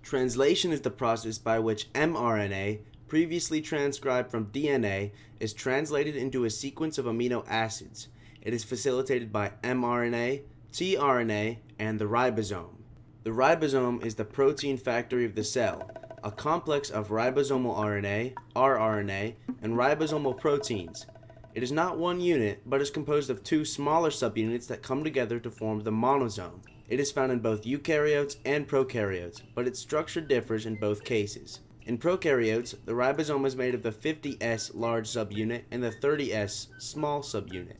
Translation is the process by which mRNA, previously transcribed from DNA, is translated into a sequence of amino acids. It is facilitated by mRNA, tRNA, and the ribosome. The ribosome is the protein factory of the cell, a complex of ribosomal RNA, rRNA, and ribosomal proteins. It is not one unit, but is composed of two smaller subunits that come together to form the monosome. It is found in both eukaryotes and prokaryotes, but its structure differs in both cases. In prokaryotes, the ribosome is made of the 50S large subunit and the 30S small subunit.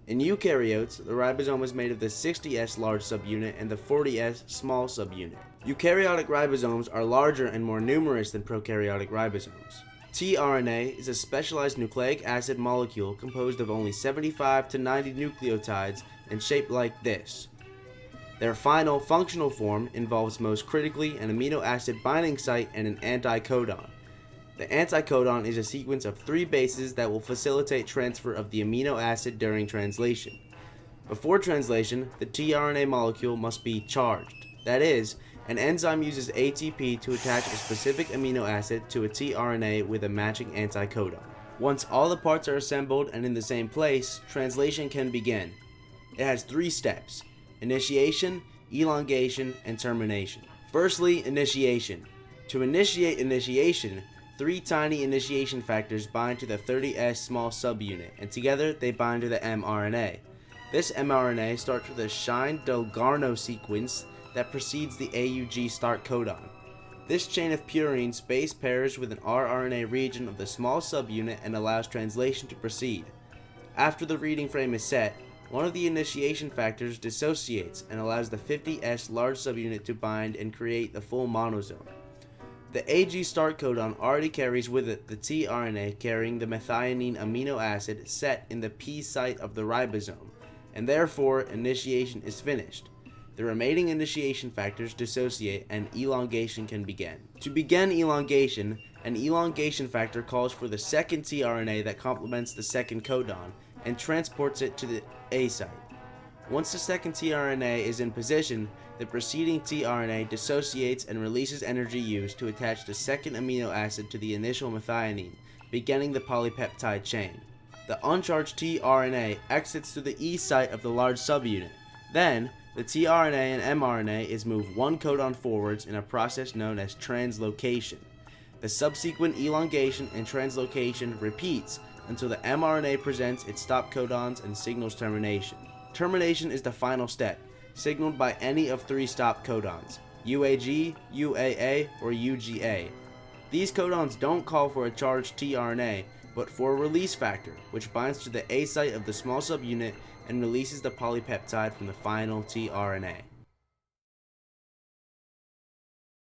In eukaryotes, the ribosome is made of the 60S large subunit and the 40S small subunit. Eukaryotic ribosomes are larger and more numerous than prokaryotic ribosomes. tRNA is a specialized nucleic acid molecule composed of only 75 to 90 nucleotides and shaped like this. Their final functional form involves most critically an amino acid binding site and an anticodon. The anticodon is a sequence of 3 bases that will facilitate transfer of the amino acid during translation. Before translation, the tRNA molecule must be charged. That is, an enzyme uses ATP to attach a specific amino acid to a tRNA with a matching anticodon. Once all the parts are assembled and in the same place, translation can begin. It has 3 steps: initiation, elongation, and termination. Firstly, initiation. To initiate initiation, 3 tiny initiation factors bind to the 30S small subunit, and together they bind to the mRNA. This mRNA starts with a Shine-Dalgarno sequence that precedes the AUG start codon. This chain of purines base pairs with an rRNA region of the small subunit and allows translation to proceed. After the reading frame is set, one of the initiation factors dissociates and allows the 50S large subunit to bind and create the full monosome. The AG start codon already carries with it the tRNA carrying the methionine amino acid set in the P site of the ribosome, and therefore initiation is finished. The remaining initiation factors dissociate and elongation can begin. To begin elongation, an elongation factor calls for the second tRNA that complements the second codon and transports it to the A site. Once the second tRNA is in position, the preceding tRNA dissociates and releases energy used to attach the second amino acid to the initial methionine, beginning the polypeptide chain. The uncharged tRNA exits to the E site of the large subunit. Then, the tRNA and mRNA is moved 1 codon forwards in a process known as translocation. The subsequent elongation and translocation repeats until the mRNA presents its stop codons and signals termination. Termination is the final step, signaled by any of 3 stop codons, UAG, UAA, or UGA. These codons don't call for a charged tRNA, but for a release factor, which binds to the A site of the small subunit and releases the polypeptide from the final tRNA.